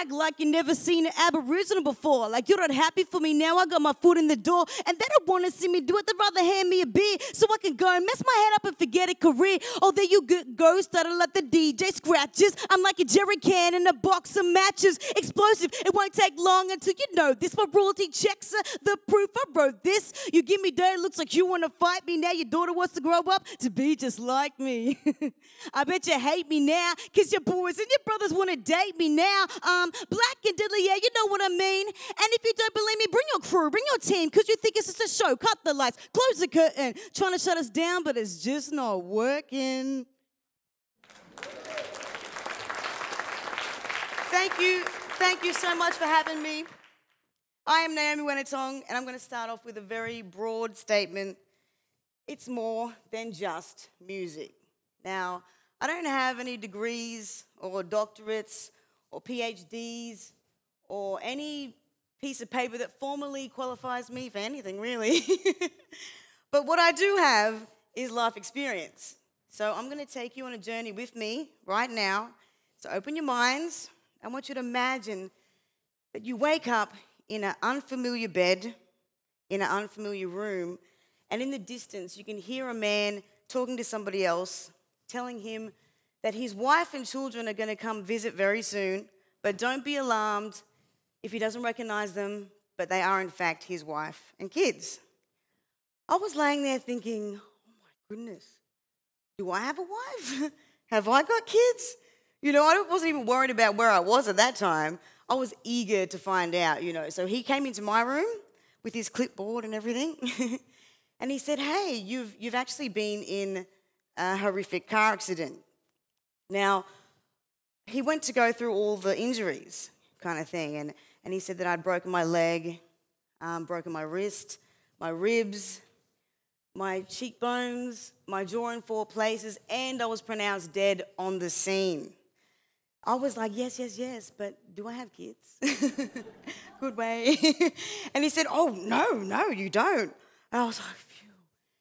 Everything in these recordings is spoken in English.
act like you never seen an Aboriginal before. Like you're not happy for me now, I got my foot in the door. And they don't want to see me do it, they'd rather hand me a beer so I can go and mess my head up and forget a career. Oh, there you go, started like the DJ scratches. I'm like a jerry can in a box of matches. Explosive, it won't take long until you know this. My royalty checks are the proof I wrote this. You give me dirty, looks like you want to fight me. Now your daughter wants to grow up to be just like me. I bet you hate me now, cause your boys and your brothers want to date me now. Black and diddly, yeah, you know what I mean. And if you don't believe me, bring your crew, bring your team, cause you think it's just a show. Cut the lights, close the curtain. Trying to shut us down, but it's just not working. Thank you so much for having me. I am Naomi Wenitong, and I'm going to start off with a very broad statement. It's more than just music. Now, I don't have any degrees or doctorates or PhDs or any piece of paper that formally qualifies me for anything, really. But what I do have is life experience. So I'm going to take you on a journey with me right now. So open your minds. I want you to imagine that you wake up in an unfamiliar bed, in an unfamiliar room, and in the distance you can hear a man talking to somebody else, telling him that his wife and children are going to come visit very soon, but don't be alarmed if he doesn't recognize them, but they are in fact his wife and kids. I was laying there thinking, oh my goodness, do I have a wife? Have I got kids? You know, I wasn't even worried about where I was at that time. I was eager to find out, you know. So he came into my room with his clipboard and everything. And he said, hey, you've actually been in a horrific car accident. Now, he went to go through all the injuries kind of thing. And he said that I'd broken my leg, broken my wrist, my ribs, my cheekbones, my jaw in 4 places, and I was pronounced dead on the scene. I was like, yes, but do I have kids? Good way. And he said, oh, no, you don't. And I was like, phew.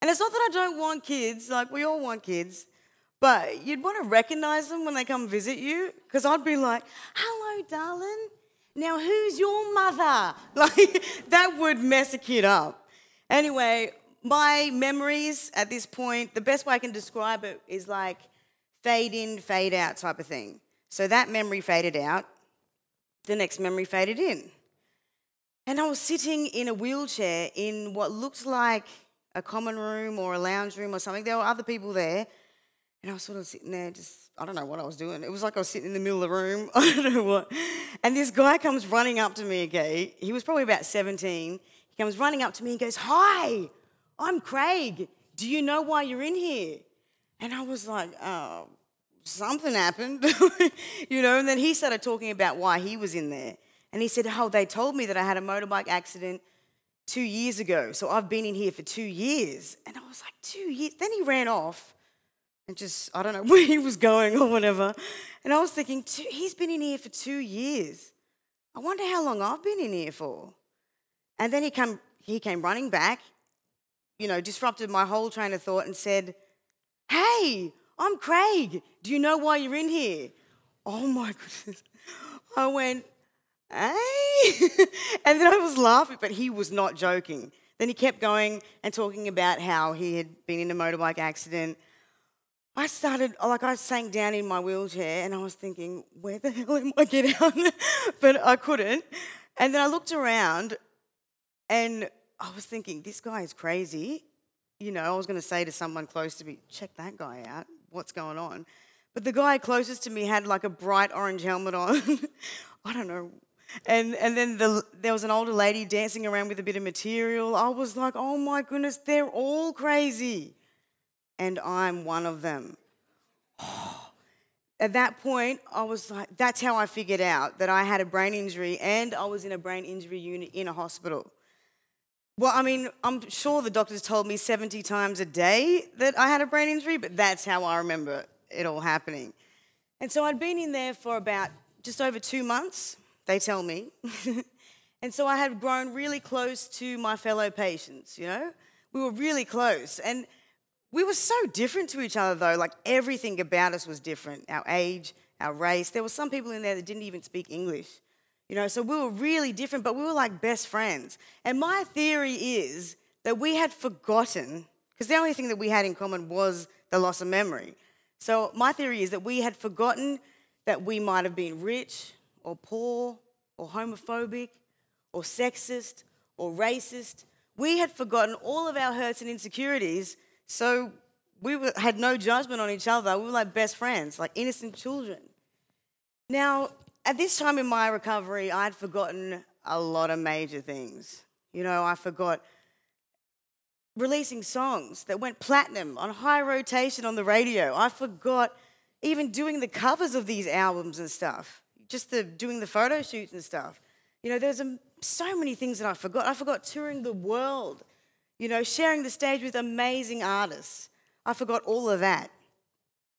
And it's not that I don't want kids, like we all want kids, but you'd want to recognize them when they come visit you, because I'd be like, hello, darling. Now, who's your mother? Like, that would mess a kid up. Anyway, my memories at this point, the best way I can describe it is like fade in, fade out type of thing. So that memory faded out, the next memory faded in. And I was sitting in a wheelchair in what looked like a common room or a lounge room or something. There were other people there. And I was sort of sitting there just, I don't know what I was doing. It was like I was sitting in the middle of the room. I don't know what. And this guy comes running up to me, okay? He was probably about 17. He comes running up to me and goes, hi, I'm Craig. Do you know why you're in here? And I was like, oh, something happened, you know. And then he started talking about why he was in there. And he said, oh, they told me that I had a motorbike accident 2 years ago. So I've been in here for 2 years. And I was like, 2 years? Then he ran off and just, I don't know where he was going or whatever. And I was thinking, he's been in here for 2 years. I wonder how long I've been in here for. And then he came running back, you know, disrupted my whole train of thought and said, hey, I'm Craig. Do you know why you're in here? Oh, my goodness. I went, hey? And then I was laughing, but he was not joking. Then he kept going and talking about how he had been in a motorbike accident. I sank down in my wheelchair and I was thinking, where the hell am I getting out? But I couldn't. And then I looked around and I was thinking, this guy is crazy. You know, I was going to say to someone close to me, check that guy out. What's going on? But the guy closest to me had like a bright orange helmet on. I don't know. And then there was an older lady dancing around with a bit of material. I was like, oh my goodness, they're all crazy. And I'm one of them. At that point, I was like, that's how I figured out that I had a brain injury and I was in a brain injury unit in a hospital. Well, I mean, I'm sure the doctors told me 70 times a day that I had a brain injury, but that's how I remember it all happening. And so I'd been in there for about just over 2 months, they tell me. And so I had grown really close to my fellow patients, you know. We were really close. And we were so different to each other, though. Like, everything about us was different. Our age, our race. There were some people in there that didn't even speak English. So we were really different, but we were like best friends. And my theory is that we had forgotten, because the only thing that we had in common was the loss of memory. So my theory is that we had forgotten that we might have been rich or poor or homophobic or sexist or racist. We had forgotten all of our hurts and insecurities, so had no judgment on each other. We were like best friends, like innocent children. Now, at this time in my recovery, I'd forgotten a lot of major things. I forgot releasing songs that went platinum on high rotation on the radio. I forgot even doing the covers of these albums and stuff, just doing the photo shoots and stuff. There's so many things that I forgot. I forgot touring the world, sharing the stage with amazing artists. I forgot all of that.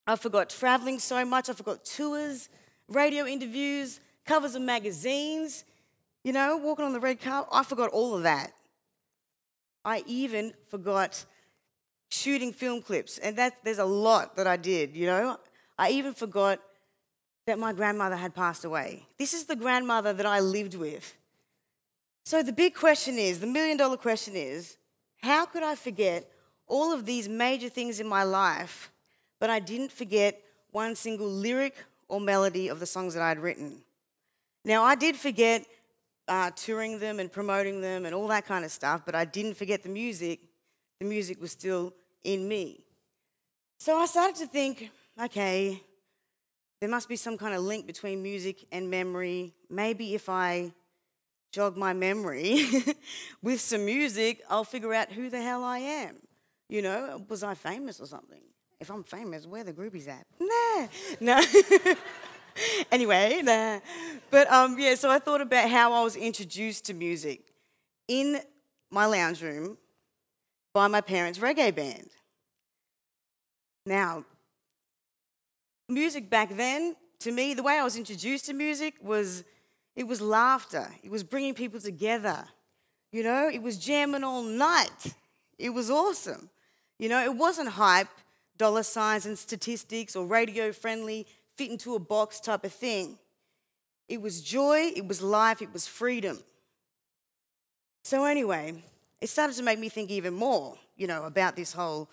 I forgot traveling so much. I forgot tours, radio interviews, covers of magazines, walking on the red carpet. I forgot all of that. I even forgot shooting film clips, and there's a lot that I did, I even forgot that my grandmother had passed away. This is the grandmother that I lived with. So the big question is, the million-dollar question is, how could I forget all of these major things in my life, but I didn't forget one single lyric or melody of the songs that I had written? Now, I did forget touring them and promoting them and all that kind of stuff, but I didn't forget the music. The music was still in me. So I started to think, okay, there must be some kind of link between music and memory. Maybe if I jog my memory with some music, I'll figure out who the hell I am. Was I famous or something? If I'm famous, where the groupies at? Nah, no. Anyway, nah. But so I thought about how I was introduced to music in my lounge room by my parents' reggae band. Now, music back then, to me, the way I was introduced to music was, it was laughter. It was bringing people together. It was jamming all night. It was awesome. It wasn't hype, dollar signs and statistics or radio-friendly, fit into a box type of thing. It was joy, it was life, it was freedom. So anyway, it started to make me think even more, about this whole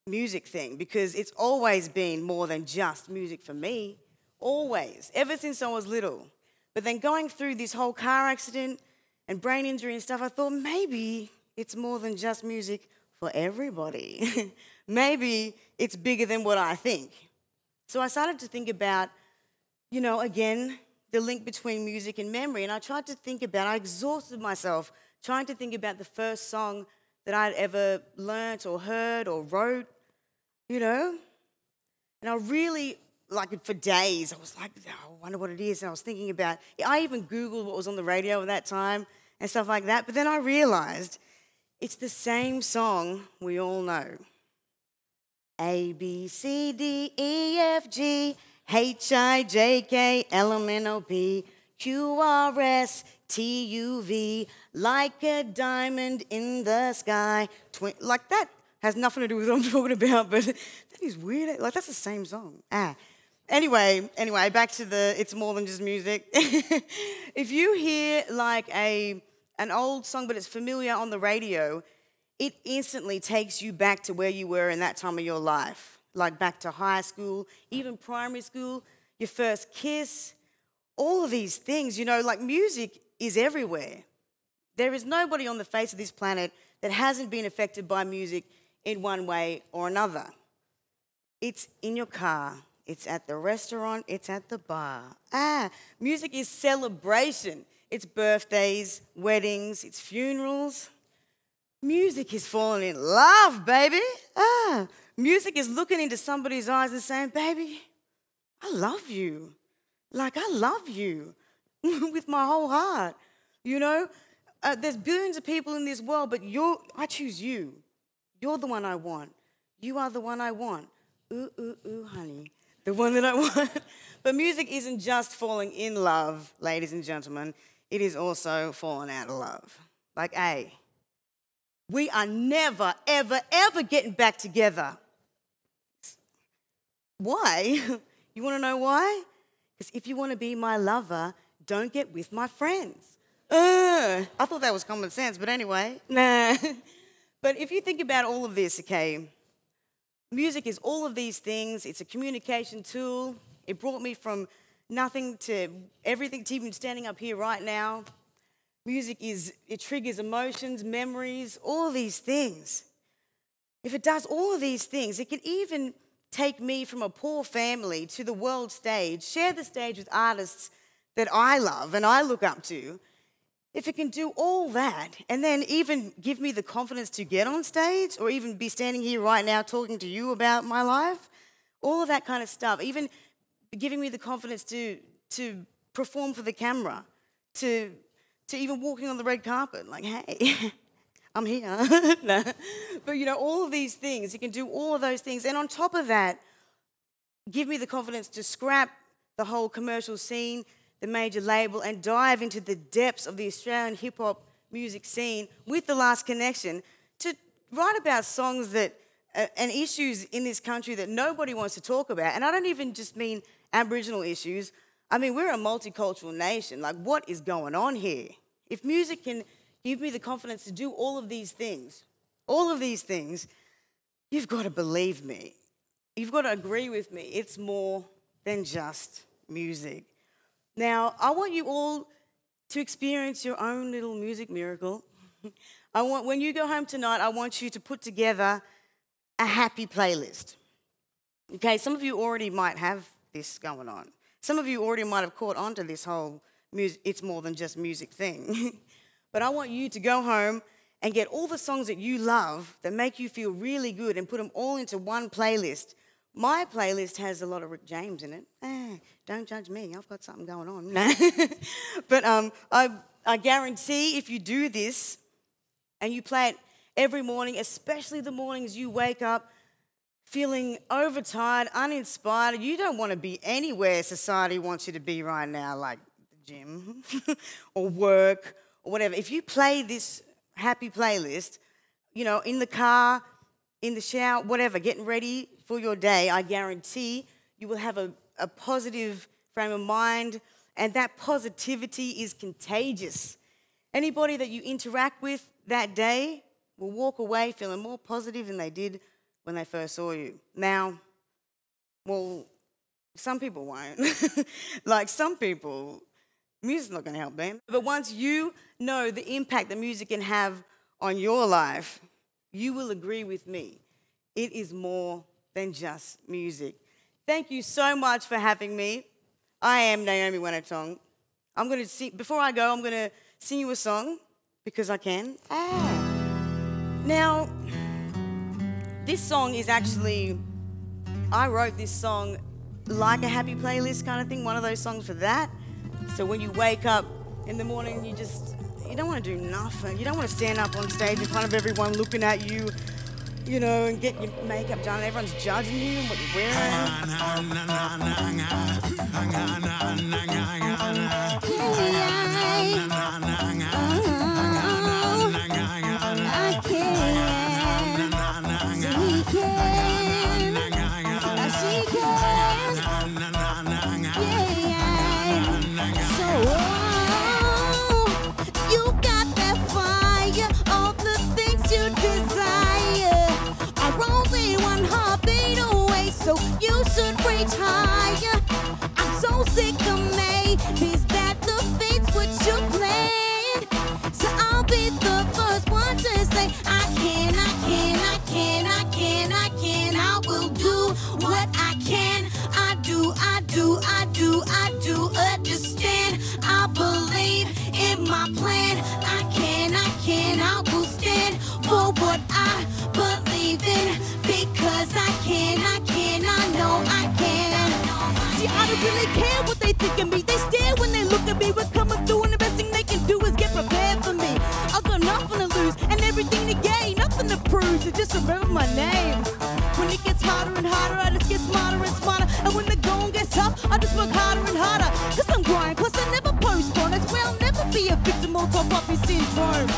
music thing, because it's always been more than just music for me. Always, ever since I was little. But then going through this whole car accident and brain injury and stuff, I thought maybe it's more than just music for everybody. Maybe it's bigger than what I think. So I started to think about, again, the link between music and memory. And I exhausted myself trying to think about the first song that I'd ever learnt or heard or wrote, And I really, for days, I was like, oh, I wonder what it is. And I was thinking about, I even Googled what was on the radio at that time and stuff like that. But then I realised it's the same song we all know. A, B, C, D, E, F, G, H, I, J, K, L, M, N, O, P, Q, R, S, T, U, V, like a diamond in the sky. Like that has nothing to do with what I'm talking about, but that is weird. That's the same song. Anyway, back to it's more than just music. If you hear an old song, but it's familiar on the radio, it instantly takes you back to where you were in that time of your life, like back to high school, even primary school, your first kiss, all of these things, music is everywhere. There is nobody on the face of this planet that hasn't been affected by music in one way or another. It's in your car, it's at the restaurant, it's at the bar. Music is celebration. It's birthdays, weddings, it's funerals. Music is falling in love, baby. Music is looking into somebody's eyes and saying, baby, I love you. I love you with my whole heart. There's billions of people in this world, but I choose you. You're the one I want. You are the one I want. Ooh, ooh, ooh, honey. The one that I want. But music isn't just falling in love, ladies and gentlemen. It is also falling out of love. We are never, ever, ever getting back together. Why? You want to know why? Because if you want to be my lover, don't get with my friends. I thought that was common sense, but anyway, nah. But if you think about all of this, okay, music is all of these things. It's a communication tool. It brought me from nothing to everything, to even standing up here right now. Music it triggers emotions, memories, all of these things. If it does all of these things, it can even take me from a poor family to the world stage, share the stage with artists that I love and I look up to. If it can do all that and then even give me the confidence to get on stage or even be standing here right now talking to you about my life, all of that kind of stuff, even giving me the confidence to perform for the camera, to even walking on the red carpet, like, hey, I'm here. No. But, you know, all of these things, it can do all of those things. And on top of that, give me the confidence to scrap the whole commercial scene, the major label, and dive into the depths of the Australian hip-hop music scene with The Last Connection to write about songs that and issues in this country that nobody wants to talk about. And I don't even just mean Aboriginal issues. I mean, we're a multicultural nation. Like, what is going on here? If music can give me the confidence to do all of these things, you've got to believe me. You've got to agree with me. It's more than just music. Now, I want you all to experience your own little music miracle. When you go home tonight, I want you to put together a happy playlist. Okay, some of you already might have this going on. Some of you already might have caught on to this whole music, it's more than just music thing. But I want you to go home and get all the songs that you love that make you feel really good and put them all into one playlist. My playlist has a lot of Rick James in it. Don't judge me, I've got something going on. But I guarantee if you do this and you play it every morning, especially the mornings you wake up feeling overtired, uninspired, you don't want to be anywhere society wants you to be right now, like the gym or work or whatever. If you play this happy playlist, you know, in the car, in the shower, whatever, getting ready for your day, I guarantee you will have a positive frame of mind, and that positivity is contagious. Anybody that you interact with that day will walk away feeling more positive than they did when they first saw you. Now, well, some people won't. Like some people, music's not going to help them. But once you know the impact that music can have on your life, you will agree with me. It is more than just music. Thank you so much for having me. I am Naomi Wenitong. I'm going to sing, before I go, I'm going to sing you a song because I can. Now, this song is actually, I wrote this song like a happy playlist kind of thing, one of those songs for that. So when you wake up in the morning, you don't want to do nothing. You don't want to stand up on stage in front of everyone looking at you, you know, and get your makeup done. Everyone's judging you and what you're so you should reach higher. I'm so sick of maybes that the fate's what you planned. So I'll be the first one to say I can, I will do what I can. I do understand. I believe in my plan. I will stand for what I believe in because I know I can. See, I don't really care what they think of me. They stare when they look at me. We're coming through and the best thing they can do is get prepared for me. I've got nothing to lose and everything to gain. Nothing to prove, so just remember my name. When it gets harder and harder, I just get smarter and smarter. And when the going gets tough, I just work harder and harder. Cause I'm grind, plus I never postpone. I swear I'll never be a victim or top puppy syndrome.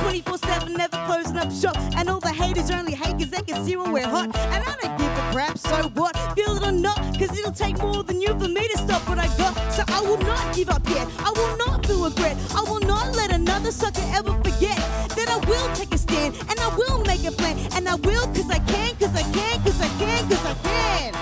24/7, never closing up shop. And all the haters only hate cause they can see when we're hot. And I don't give a crap, so what? Feel it or not, cause it it'll take more than you for me to stop what I got. So I will not give up yet. I will not feel regret. I will not let another sucker ever forget that I will take a stand and I will make a plan. And I will cause I can, cause I can, cause I can, cause I can.